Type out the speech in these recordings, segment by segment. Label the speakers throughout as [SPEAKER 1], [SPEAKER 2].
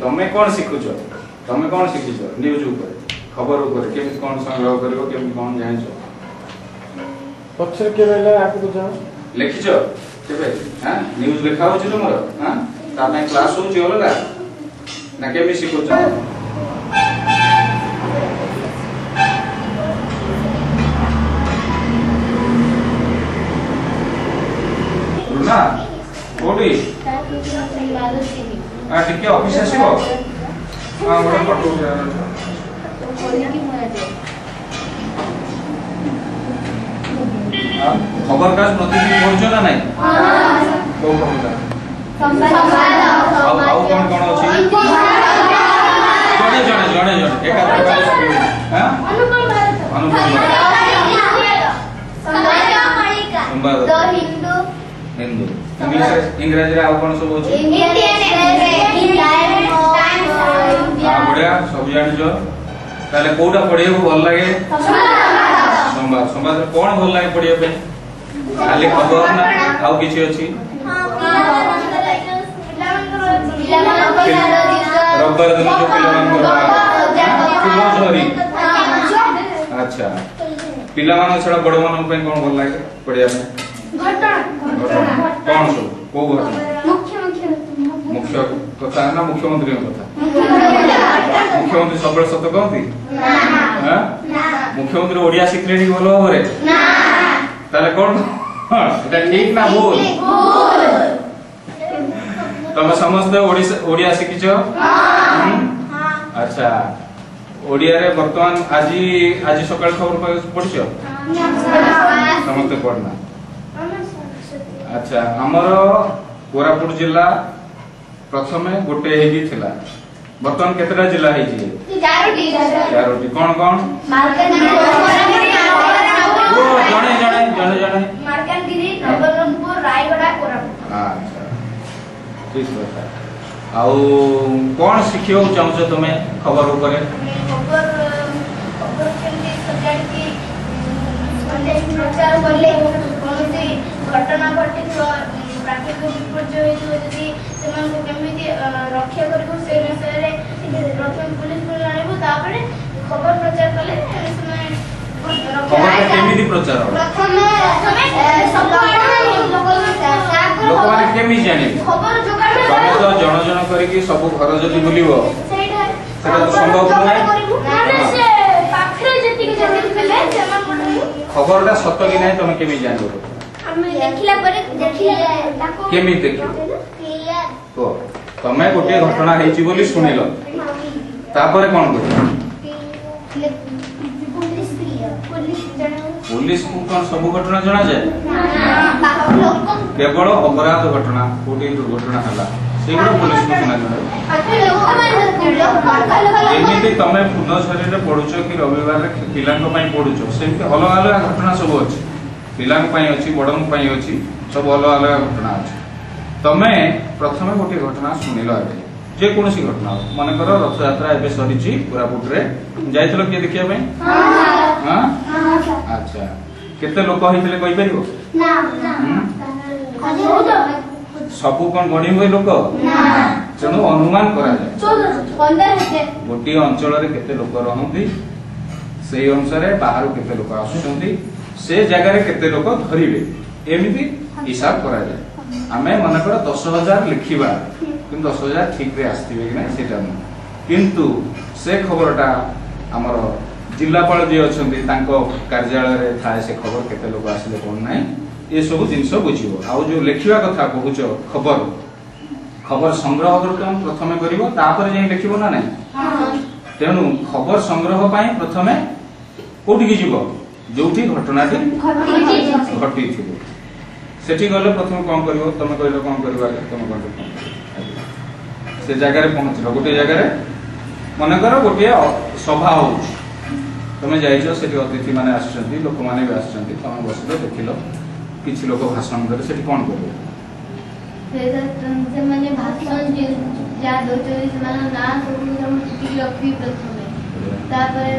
[SPEAKER 1] तमे कौन शिखुच तमे कौन शिखिच न्यूज ऊपर खबर ऊपर केमि कौन संग्रह करिवो केमि कौन जानिछो
[SPEAKER 2] पक्षर के रहला आपको जान
[SPEAKER 1] लिखिछो केबे हां न्यूज लिखा होछि तुमरो हां ता ପାଇଁ क्लास होछि अलगा ना केमि शिखुच रुना कोडी आ टिके ऑफिस आसीबो हां मोर फोटो खबर काज प्रतिदिन पढुछ ना नाही हां को खबर संवाद आउ कोन कोन अछि जणे जणे एका हां अनुपम भारत संवाद द हिंदू हिंदू इंग्लिश आउ कोन सब अछि इंडियन टाइम्स हां बढ़िया सब जानिजो ताले कोडा पढियो भल लागे संवाद संवाद कोन भल लागे पढियो पे खाली खबर ना आउ किछि अछि रबर दिन जो पिलामान फिलोसफी अच्छा पिलामान छडा बड़ मन पे कोन भल लागे पढिया पे घटना कौन सब को घटना मुख्य कथा ना मुख्यमंत्री कथा मुख्यमंत्री सबले सत कहती हां मुख्यमंत्री ओडिया शिखलेनी बोलो हरे ना ताले कोन এটা ঠিক না ভুল তুমি समस्त ओडिया शिखिছো हां अच्छा ओडिया रे वर्तमान आज सकाळ खबर पढिছো समस्त पढना अच्छा हमर कोरापुट जिला प्रथमे गोटे हेगी थिला बर्तमान केतरा जिला हे जी चारोटी कौन कौन जने
[SPEAKER 3] मार्कनगिरी नवरंगपुर रायगढ़ कोरापुट
[SPEAKER 1] अच्छा ठीक बता आउ कौन सिखियो चाहछो तुमे खबर ऊपर
[SPEAKER 3] खबर केंदी सब्जेक्ट की संदेश प्रचार करले कोनसी घटना घटी प्राकृतिक विपर्यय हेतु यदि सेमान को केमिति रक्षा करबो से विषय रे प्रथम पुलिस को लाइबो तापरे खबर प्रचार करले समय
[SPEAKER 1] खबर केमिति प्रचार हो
[SPEAKER 3] प्रथम सब
[SPEAKER 1] लोक माने केमि जानि
[SPEAKER 3] खबर जोगाड़
[SPEAKER 1] तमे तो जण जण करी कि सब घर जदी बुलिबो सेटा तो संभव नै
[SPEAKER 3] से पाखरे जति के जति पेले सेमान
[SPEAKER 1] खबरटा सत्य कि नै तमे केमि जानिबो
[SPEAKER 3] हम देखिला ताको
[SPEAKER 1] केमि देखियो तो तमे गोटे घटना हेची बोली सुनिलो तापरे कोन करियो पुलिस को कोन सब घटना जाना जाय केवल अपराध घटना कोटी दुर्घटना हला सेगुडा पुलिस को सुना जाय एमिति तमे पुनः शरीर रे पढुचो कि रविवार रे पिलांक पई पढुचो सेमति अलग अलग घटना सब अछि पिलांक पई अछि बडंक पई अछि सब अलग अलग घटना अछि तमे प्रथमे गोटे घटना सुनिलो एबे जे कोनसी घटना माने करो रथ यात्रा एबे सरिची कोरापुट रे जायतलो के देखिया पई हां अच्छा केते लोक होइतले कहि परिबो ना सब कोन गणी होय लोक ना चलो अनुमान करा जाय गोटी अंचल रे केते लोक रहंती सेही अनुसार बाहर केते लोक आसुचंती से जगह रे केते लोक धरिबे एमिति हिसाब करा जाय आमे मन कर 10000 लिखिबा किंतु 10000 ठीक रे आस्तिबे कि नै सेटा न किंतु से खबरटा हमर जिल्लापाल जे अछंती तांको कार्यालय रे थाए से खबर केते लोक आसिले कोन नै ए सब जिंस बुझिबो आ जो लेखिबा कथा कहूचो खबर संग्रह करतम प्रथमे करिवो तापर जे लिखिबो ना नै हां तेनु खबर संग्रह पई प्रथमे कोठी की जीवो जोठी घटनाटी घटी थिबो सेठी गले प्रथम कोन करिवो तमे कहलो कोन करबा तमे कोन से जगह रे पहुंचलो गोटे जगह रे मन करो गोटे सभा होउछ तमे जाइछो सेठी अतिथि माने आछंती लोक माने भी आछंती तमे बसिलो देखिलो किछि लोक भाषण करे सेठी कोन करबो
[SPEAKER 4] से माने भाषण जे जा दोचोरी से माने ना सब चिठी लखी प्रथमे तापर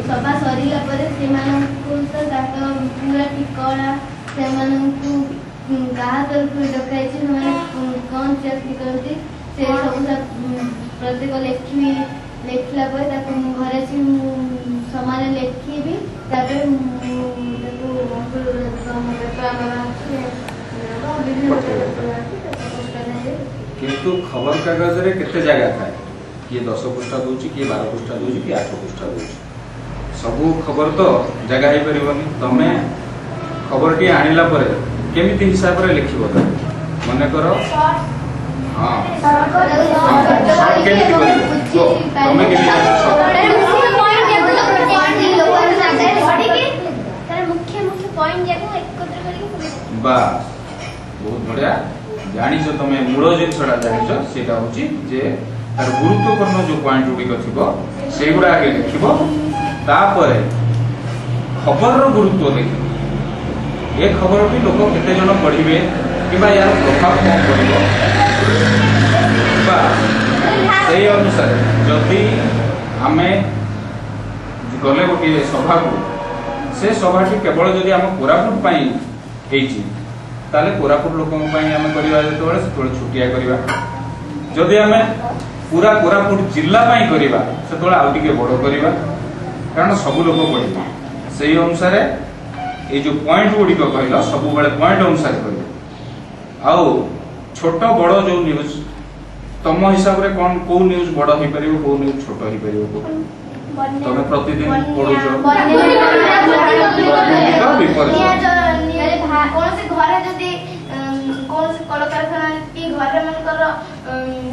[SPEAKER 4] सभा सरीला परे से माने को ताका पूरा ठिकाना से माने को गाह तरफ डकाइछि माने कोन चाकरी करती से सब प्रत्येक लेखी लेखिला पर ताको घरे से समान लेखिबी तापर ताको
[SPEAKER 1] किंतु खबर कागज रे केते जगह थाए किए 10 पृष्ठा दूची किए 12 पृष्ठा दूची किए 8 पृष्ठा दूची सबु खबर तो जगह ही परिबनी तमे खबर टी आनिला परे केमिति हिसाब रे लिखिबो मने करो हां शॉर्ट केमिति करिवो तो तमे केमिति बास बहुत बढ़िया जानिछ तमे मूल जिनसडा जानिछ सेटा होची जे तार गुरुत्वपूर्ण जो पॉइंट गुडी थिबो सेगुडा आगे लिखिबो तापरे खबर रो गुरुत्व देखिबो ए खबर भी लोक केते जन पढिबे किबा यार प्रभाव कम पड़िबो बा सेही अनुसार जदि आमे गले गोटे सभा को से सभाटी केवल जदि आम कोरापुट पई हेची ताले कोरापुट लोक पई आमे करिवा जेतोळे छुटिया करिवा जदि आमे पूरा कोरापुट जिल्ला पई करिवा सेतोळे आउ टिके बड़ करिवा कारण सब लोक पढिबे सेही अनुसार ए जो पॉइंट गुडी को कहला सब बेले पॉइंट अनुसार करिवे आउ छोट बड़ जो न्यूज तम हिसाब रे कोन को न्यूज बड़ होई परिबो को न्यूज छोट होई परिबो तमे प्रतिदिन पढुछो
[SPEAKER 3] कौन से घरे जदी कौन से कलकारखाना की घरे मन कर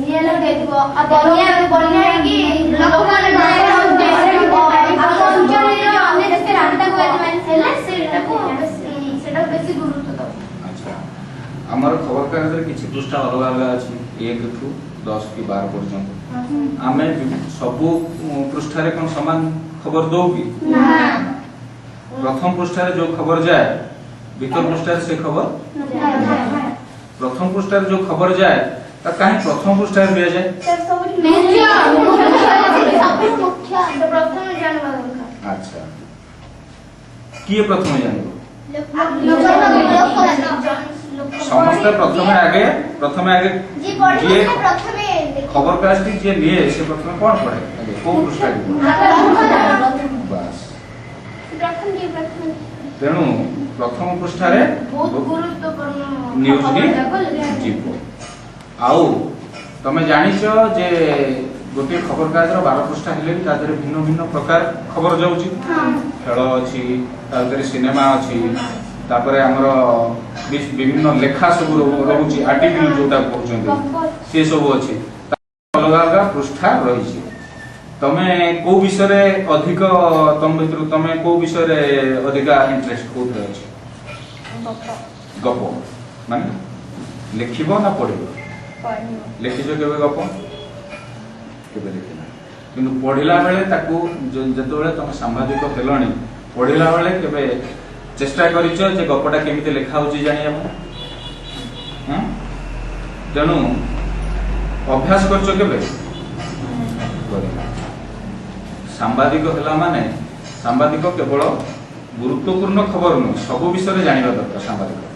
[SPEAKER 3] निया लगे दिबो आ बन्या की लोक माने अन्य जैसे रास्ता को माने सेला सेटा को सेटा बेसी गुरुत्व दो
[SPEAKER 1] अच्छा हमर खबर कागज रे किछि पृष्ठा अलग अलग अछि 1 टू 10 की 12 पर्यंत आमे सब पृष्ठा रे कोन समान खबर दो की
[SPEAKER 3] ना
[SPEAKER 1] प्रथम पृष्ठा रे जो खबर जाए भीतर पृष्ठा रे से खबर प्रथम पृष्ठा रे जो खबर जाए ता काहे प्रथम पृष्ठा रे दिया जाए
[SPEAKER 3] सर सब मुख्य तो प्रथम जानबा दरकार
[SPEAKER 1] अच्छा किए प्रथम जानिबो समस्त प्रथमे आगे
[SPEAKER 3] जी पढ़ी
[SPEAKER 1] जे
[SPEAKER 3] प्रथमे
[SPEAKER 1] खबर कागज जे लिए से प्रथमे कोन पढ़े आगे को पृष्ठा की बस
[SPEAKER 3] प्रथम की प्रथम
[SPEAKER 1] तेणु प्रथम पृष्ठा रे
[SPEAKER 3] बहुत गुरुत्वपूर्ण
[SPEAKER 1] न्यूज की जीवो आउ तमे जानिछो जे गोटे खबर कागज रो 12 पृष्ठा हेले ता देरे भिन्न भिन्न प्रकार खबर जाउची खेल अछि ता देरे सिनेमा अछि तापरे हमरो विभिन्न लेखा सब रहउची आर्टिकल जोटा कहउचंदी से सब अछि अलग अलग पृष्ठा रहिछि तमे को विषय रे अधिक तम भितर तमे को विषय रे अधिक इंटरेस्ट कोथरे अछि गप माने लिखिबो ना पढिबो लिखिजो केबे गप केबे लिखिना किंतु पढिला बेले ताकू जतोले तमे सांबादिक हेलणी पढिला बेले केबे चेष्टा करिछ जे गपटा केमिते लेखा होची जानिया हम तेनु अभ्यास करछो केबे सांबादिक हेला माने सांबादिक केवल गुरुत्वपूर्ण खबर न सब विषय रे जानिबा दरकार सांबादिक